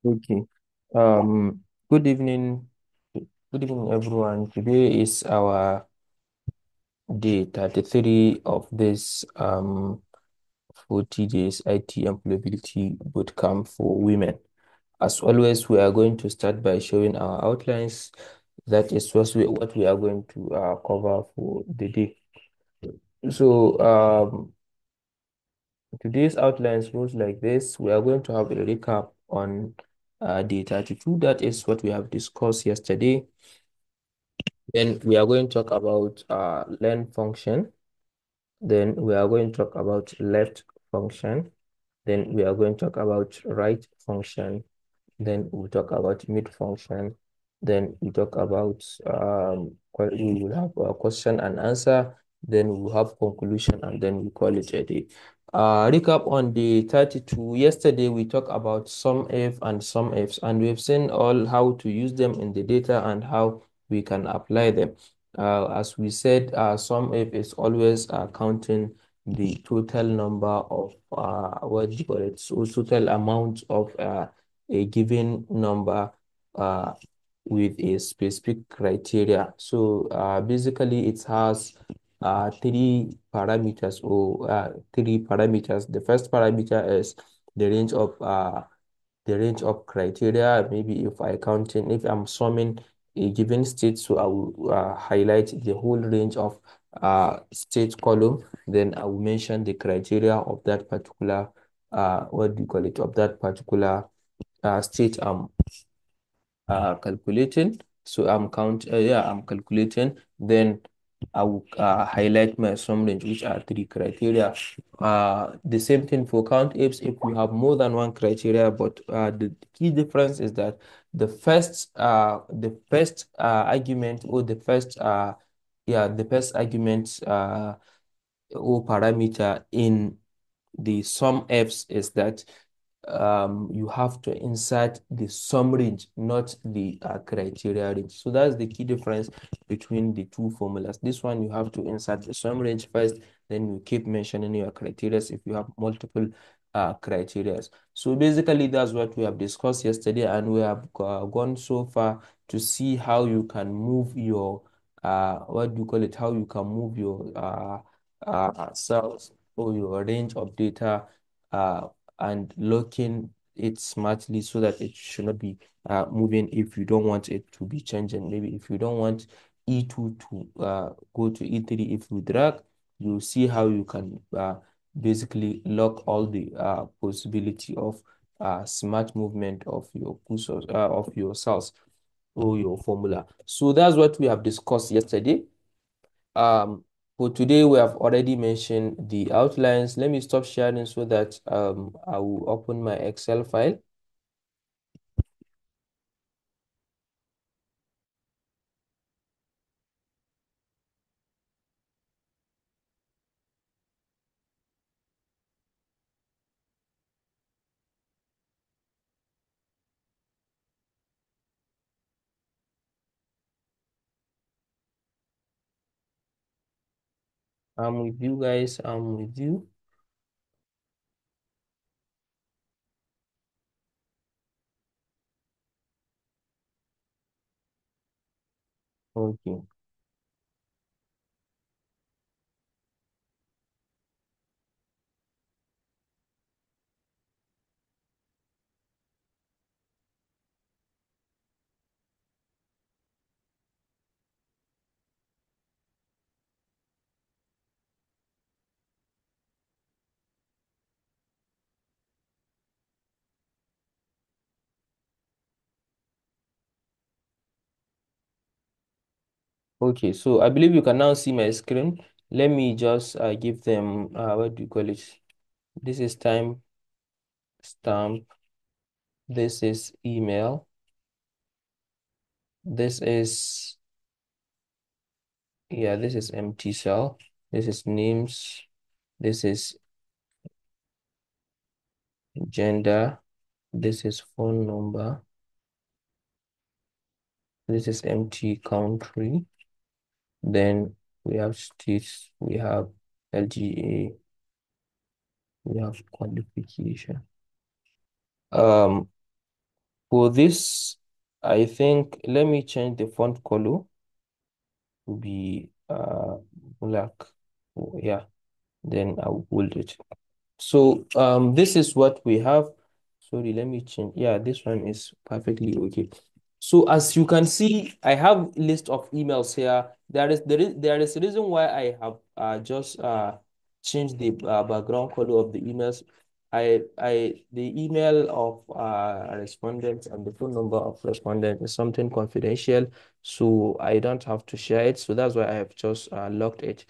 Okay. Good evening. Good evening, everyone. Today is our day 33 of this 40 days IT employability bootcamp for women. As always, we are going to start by showing our outlines. That is what we are going to cover for the day. So, today's outlines goes like this. We are going to have a recap on day 32. That is what we have discussed yesterday. Then we are going to talk about learn function. Then we are going to talk about left function. Then we are going to talk about right function. Then we'll talk about mid function. Then we talk about we will have a question and answer. Then we'll have conclusion and then we call it a day. Recap on the 32. Yesterday we talked about sum if and sum ifs, and we've seen all how to use them in the data and how we can apply them. As we said, sum if is always counting the total number of what do you call it? So total amount of a given number uh, with a specific criteria. So basically, it has three parameters or three parameters. The first parameter is the range of criteria. Maybe if I'm summing a given state, so I will highlight the whole range of state column. Then I will mention the criteria of that particular what do you call it, of that particular state calculating. So I'm calculating. Then I will highlight my sum range, which are three criteria. The same thing for count ifs if we have more than one criteria, but the key difference is that the first argument or the first argument or parameter in the sum f's is that you have to insert the sum range, not the criteria range. So that's the key difference between the two formulas. This one, you have to insert the sum range first, then you keep mentioning your criteria if you have multiple criteria. So basically, that's what we have discussed yesterday, and we have gone so far to see how you can move your what do you call it? How you can move your cells or your range of data uh, and locking it smartly so that it should not be moving if you don't want it to be changing. Maybe if you don't want E2 to go to E3, if you drag, you see how you can basically lock all the possibility of smart movement of your cursors, of your cells or your formula. So that's what we have discussed yesterday. Um, for today, we have already mentioned the outlines. Let me stop sharing so that I will open my Excel file. I'm with you guys. I'm with you. Okay. Okay. So I believe you can now see my screen. Let me just give them what do you call it? This is time stamp. This is email. This is this is empty cell. This is names. This is gender. This is phone number. This is empty country. Then we have states, we have LGA, we have qualification. Um, For this, I think let me change the font color to be black. Oh, yeah, then I'll bold it. So this is what we have. Sorry, let me change. Yeah, this one is perfectly okay. So as you can see, I have list of emails here. There is a reason why I have just changed the background color of the emails. The email of respondents and the phone number of respondent is something confidential, so I don't have to share it. So that's why I have just locked it.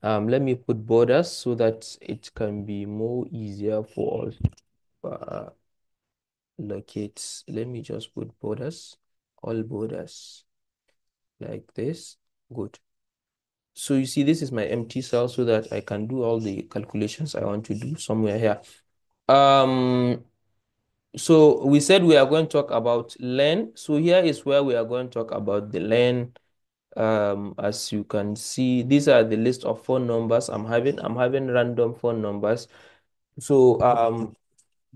Let me put borders so that it can be more easier for us locate. Let me just put borders, all borders like this. Good. So you see, this is my empty cell so that I can do all the calculations I want to do somewhere here. Um, so we said we are going to talk about learn. So here is where we are going to talk about the learn. As you can see, these are the list of phone numbers I'm having. I'm having random phone numbers. So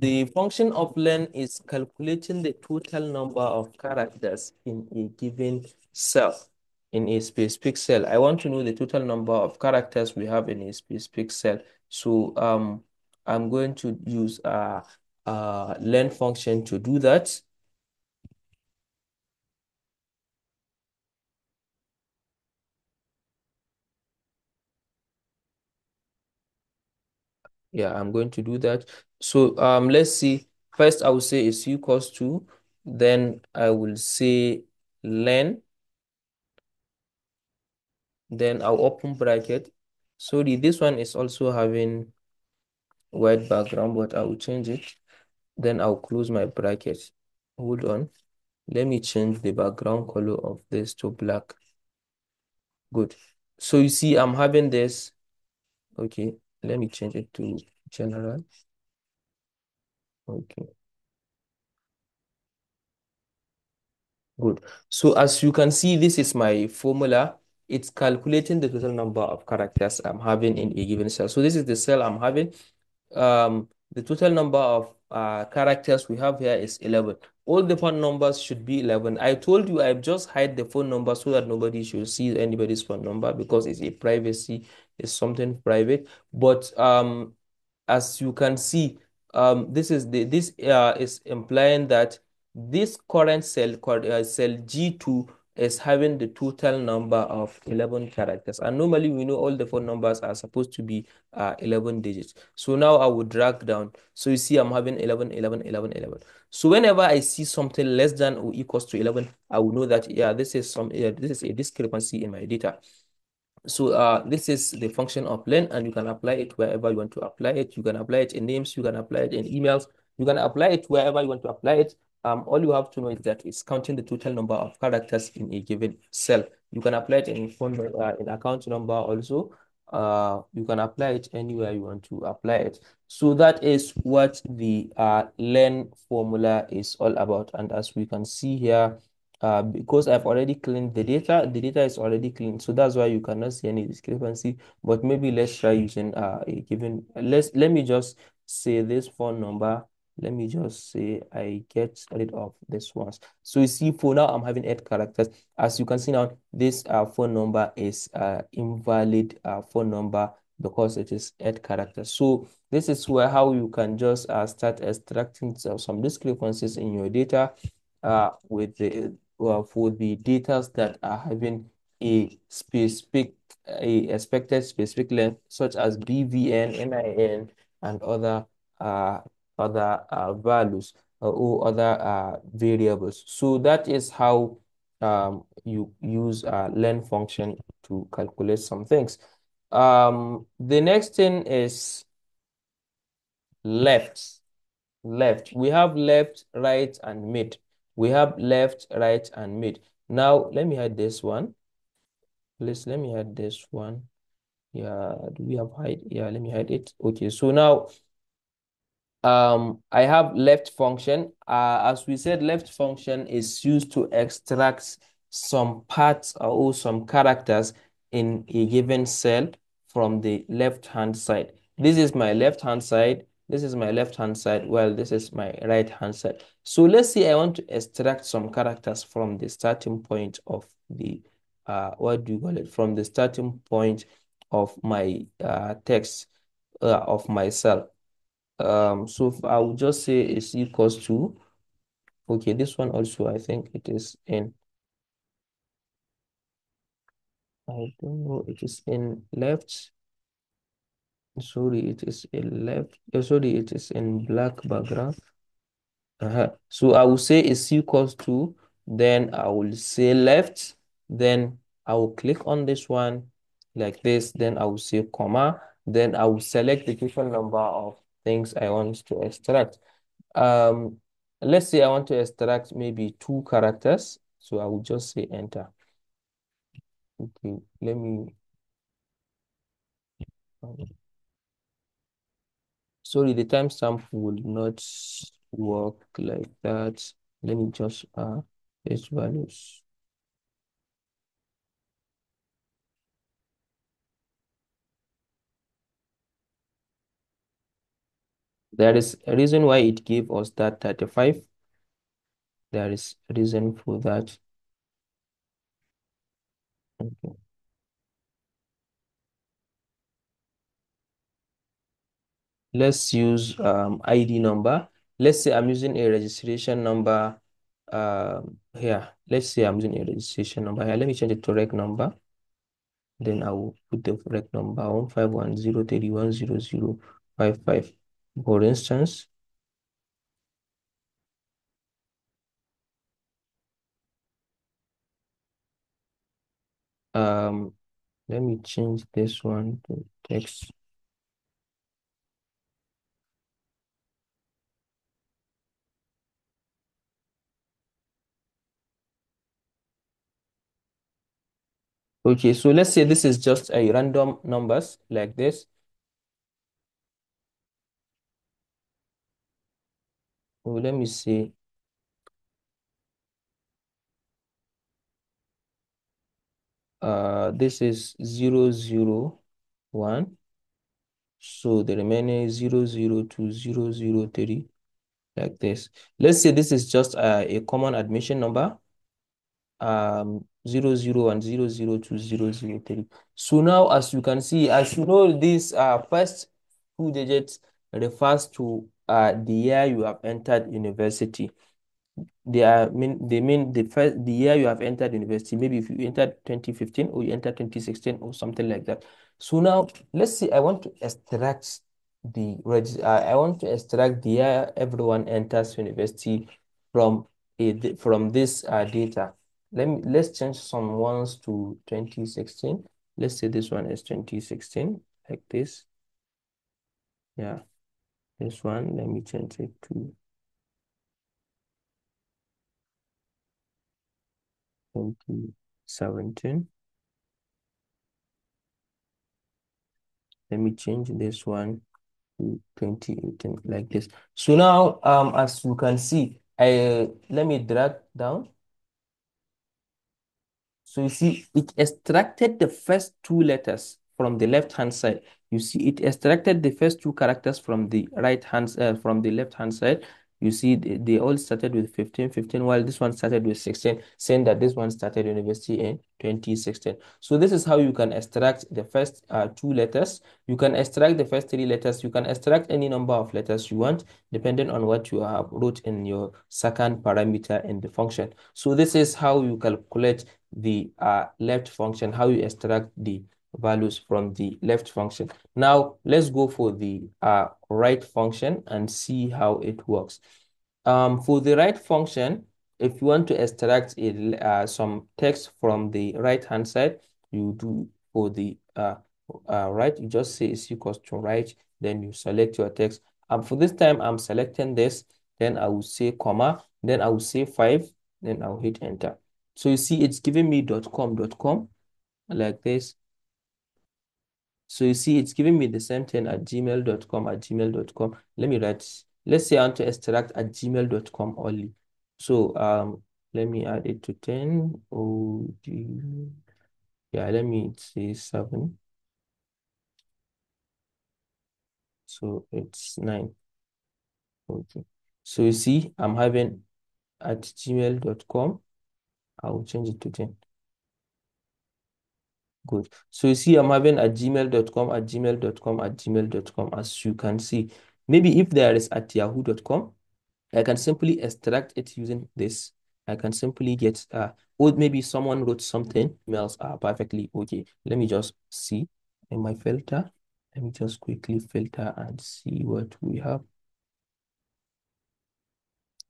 the function of len is calculating the total number of characters in a given cell, in a specific cell. I want to know the total number of characters we have in a specific cell. So I'm going to use a len function to do that. Yeah, I'm going to do that. So let's see. First, I will say is equals to, then I will say len, then I'll open bracket. Sorry, this one is also having white background, but I will change it. Then I'll close my bracket. Hold on. Let me change the background color of this to black. Good. So you see, I'm having this. Okay, let me change it to general. Okay. Good. So as you can see, this is my formula. It's calculating the total number of characters I'm having in a given cell. So this is the cell I'm having. The total number of characters we have here is 11. All the phone numbers should be 11. I told you I've just hide the phone number so that nobody should see anybody's phone number because it's a privacy, it's something private. But as you can see, this is implying that this current cell called cell G2 is having the total number of 11 characters. And normally we know all the phone numbers are supposed to be 11 digits. So now I will drag down. So you see I'm having 11, 11, 11, 11. So whenever I see something less than or equals to 11, I will know that, yeah, this is a discrepancy in my data. So this is the function of len, and you can apply it wherever you want to apply it. You can apply it in names, you can apply it in emails, you can apply it wherever you want to apply it. All you have to know is that it's counting the total number of characters in a given cell. You can apply it in phone, in account number also. You can apply it anywhere you want to apply it. So that is what the len formula is all about. And as we can see here, because I've already cleaned the data is already clean. So that's why you cannot see any discrepancy. But maybe let's try using a given, let me just say this phone number. Let me just say I get rid of this ones. So you see, for now, I'm having 8 characters. As you can see now, this phone number is invalid phone number because it is 8 characters. So this is where how you can just start extracting some discrepancies in your data with the for the data that are having a expected specific length, such as BVN, NIN, and uh, other values or other variables. So that is how you use len function to calculate some things. The next thing is left. Left. We have left, right, and mid. We have left, right, and mid. Now, let me hide this one. Please, let me hide this one. Yeah, do we have hide? Yeah, let me hide it. Okay, so now I have left function. As we said, left function is used to extract some parts or some characters in a given cell from the left hand side. This is my left hand side. This is my left hand side. Well, this is my right hand side. So let's say I want to extract some characters from the starting point of the what do you call it? From the starting point of my text of my cell. So I will just say is equals to, okay, this one also I think it is in, I don't know, it is in left. Sorry, it is in left. Sorry, it is in black background. So I will say is equals to, then I will say left, then I will click on this one like this, then I will say comma, then I will select the total number of things I want to extract. Um, let's say I want to extract maybe 2 characters, so I will just say enter. Okay, let me. Sorry, the timestamp would not work like that. Let me just paste values. There is a reason why it gave us that 35. There is a reason for that. Okay. Let's use ID number. Let's say I'm using a registration number here. Let's say I'm using a registration number here. Let me change it to rec number. Then I will put the rec number 15103100055. For instance, um, let me change this one to text. Okay, so let's say this is just a random numbers like this. Oh, let me see. This is 001. So the remaining is 002 003 like this. Let's say this is just a common admission number. 001 002 003. So now, as you can see, as you know, this first 2 digits refers to the year you have entered university. They mean the year you have entered university. Maybe if you entered 2015 or you entered 2016 or something like that. So now let's say I want to extract I want to extract the year everyone enters university from from this data. Let's change some ones to 2016. Let's say this one is 2016 like this. Yeah, this one, let me change it to 2017. Let me change this one to 2018 like this. So now, as you can see, let me drag down. So you see, it extracted the first 2 letters from the left-hand side. You see, it extracted the first 2 characters from the from the left-hand side. You see, they all started with 15, while this one started with 16, saying that this one started university in 2016. So this is how you can extract the first 2 letters. You can extract the first 3 letters. You can extract any number of letters you want, depending on what you have wrote in your second parameter in the function. So this is how you calculate the left function, how you extract the values from the left function. Now, let's go for the right function and see how it works. For the right function, if you want to extract some text from the right-hand side, you do for the right, you just say is equals to right, then you select your text. For this time, I'm selecting this, then I will say comma, then I will say 5, then I'll hit enter. So you see, it's giving me .com like this. So you see, it's giving me the same thing at gmail.com. Let me write, let's say I want to extract at gmail.com only. So let me add it to 10. Yeah, let me say 7. So it's 9. Okay. So you see, I'm having at gmail.com. I will change it to 10. Good. So you see, I'm having at gmail.com, at gmail.com, at gmail.com, as you can see. Maybe if there is at yahoo.com, I can simply extract it using this. I can simply get, or maybe someone wrote something, emails are perfectly okay. Let me just see in my filter. Let me just quickly filter and see what we have.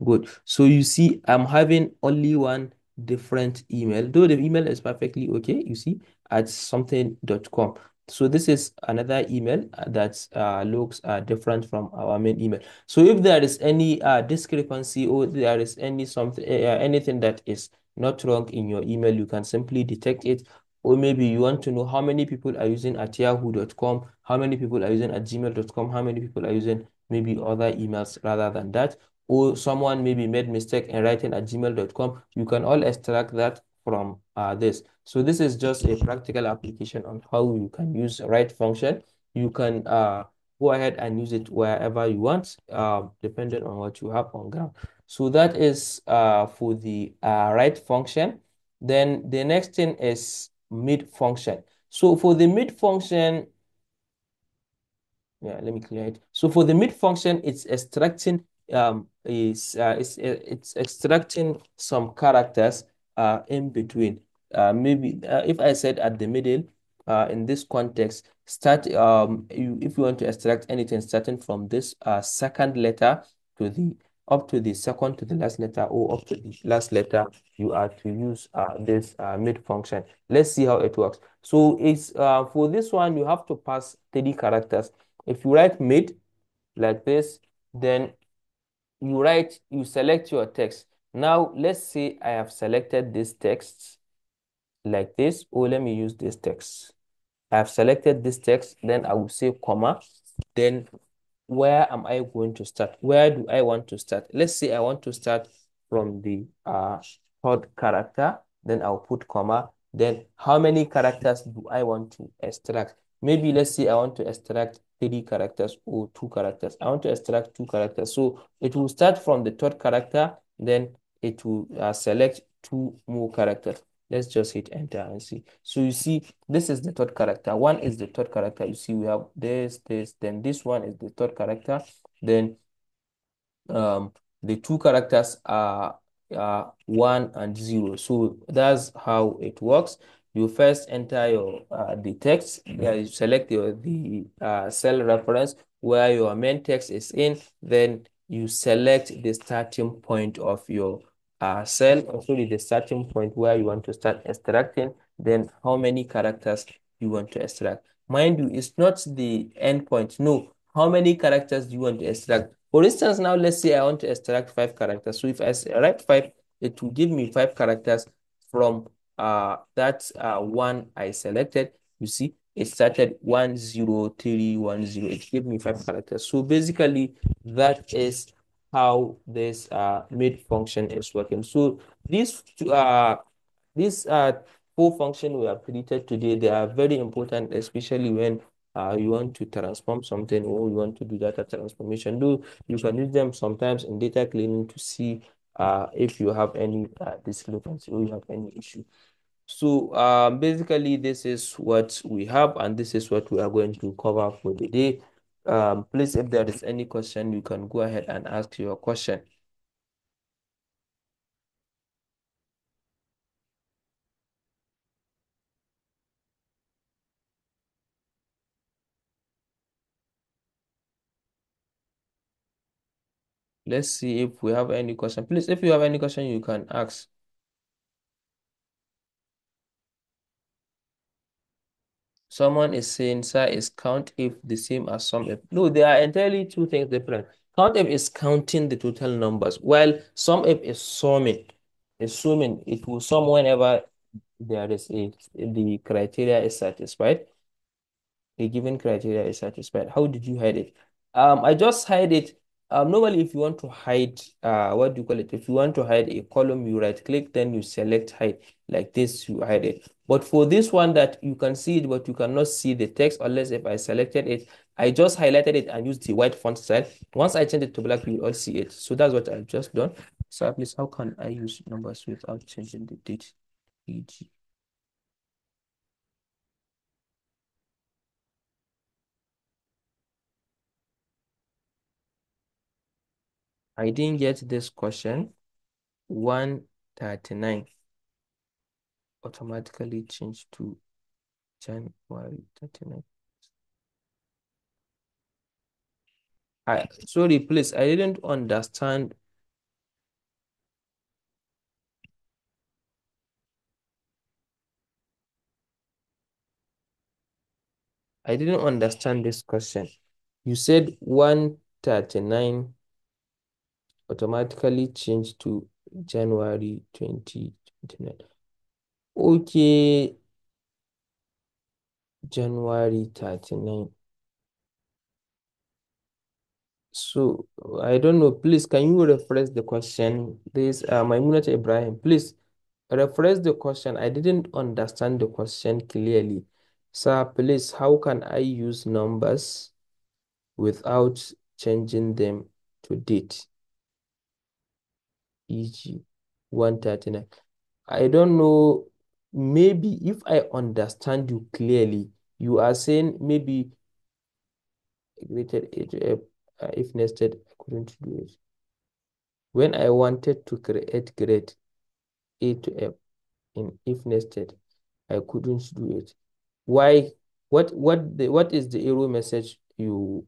Good. So you see, I'm having only one different email, though the email is perfectly okay, you see, at something.com. So this is another email that looks different from our main email. So if there is any discrepancy or there is any something anything that is not wrong in your email, you can simply detect it. Or maybe you want to know how many people are using at yahoo.com, how many people are using at gmail.com, how many people are using maybe other emails rather than that, or someone maybe made mistake in writing at gmail.com, you can all extract that from this. So this is just a practical application on how you can use write function. You can go ahead and use it wherever you want, depending on what you have on ground. So that is for the write function. Then the next thing is mid function. So for the mid function, yeah, let me clear it. So for the mid function, it's extracting it's extracting some characters in between. Maybe if I said at the middle, in this context, if you want to extract anything starting from this second letter to the up to the second to the last letter or up to the last letter, you are to use this mid function. Let's see how it works. So it's for this one, you have to pass 30 characters. If you write mid like this, then you select your text. Now, let's say I have selected this text like this, or let me use this text. I have selected this text, then I will say comma, then where am I going to start? Where do I want to start? Let's say I want to start from the third character, then I'll put comma. Then how many characters do I want to extract? Maybe let's say I want to extract 3 characters or 2 characters. I want to extract 2 characters. So it will start from the third character, then it will select 2 more characters. Let's just hit enter and see. So you see, this is the third character. One is the third character. You see, we have this, then this one is the third character. Then um, the 2 characters are 1 and 0. So that's how it works. You first enter your the text. You select the cell reference where your main text is in. Then you select the starting point of your cell, or sorry, the starting point where you want to start extracting. Then how many characters you want to extract. Mind you, it's not the end point. No, how many characters do you want to extract? For instance, now let's say I want to extract 5 characters. So if I write 5, it will give me 5 characters from that one I selected. You see, it started 10310. It gave me 5 characters. So basically, that is how this mid function is working. So these 4 functions we have created today, they are very important, especially when you want to transform something or you want to do data transformation. Though you can use them sometimes in data cleaning to see if you have any discrepancy or you have any issue. So basically, this is what we have, and this is what we are going to cover for the day. Please, if there is any question, you can go ahead and ask your question. Let's see if we have any question. Please, if you have any question, you can ask. Someone is saying, sir, is count if the same as sum if? No, they are entirely two things different. Count if is counting the total numbers, while sum if is summing. Assuming it will sum whenever there is the criteria is satisfied. A given criteria is satisfied. How did you hide it? I just hide it. Normally, if you want to hide, what do you call it? If you want to hide a column, you right click, then you select hide like this, you hide it. But for this one that you can see it, but you cannot see the text unless if I selected it, I just highlighted it and used the white font style. Once I change it to black, you will all see it. So that's what I've just done. So please, how can I use numbers without changing the date? E.g. I didn't get this question. 139 automatically changed to January 39. Sorry, please, I didn't understand. I didn't understand this question. You said 139 automatically changed to January 2029. Okay, January 39. So I don't know. Please, can you rephrase the question? This Maimunat Ibrahim. Please rephrase the question. I didn't understand the question clearly. Sir, please, how can I use numbers without changing them to date? E.g., 139. I don't know. Maybe if I understand you clearly, you are saying maybe greater age if nested, I couldn't do it. When I wanted to create grade A to F in if nested, I couldn't do it. Why? What is the error message you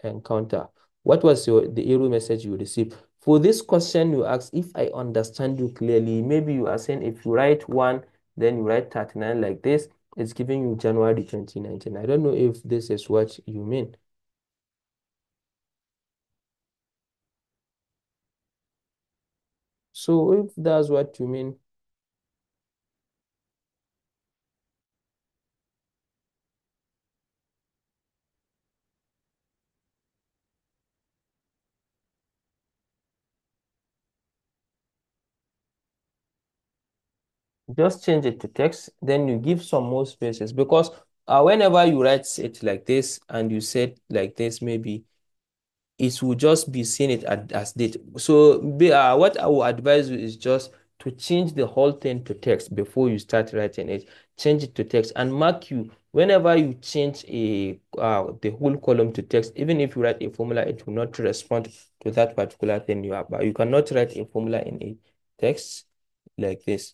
encounter? What was the error message you received? For this question you asked, if I understand you clearly, maybe you are saying if you write 1, then you write 39 like this, it's giving you January 2019. I don't know if this is what you mean. So if that's what you mean, just change it to text, then you give some more spaces because whenever you write it like this and you set like this, maybe it will just be seeing it as date. So what I will advise you is just to change the whole thing to text before you start writing it. Change it to text and mark you whenever you change the whole column to text. Even if you write a formula, it will not respond to that particular thing you have. But you cannot write a formula in a text like this.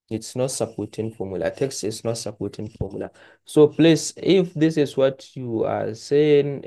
It's not supporting formula. Text is not supporting formula. So please, if this is what you are saying,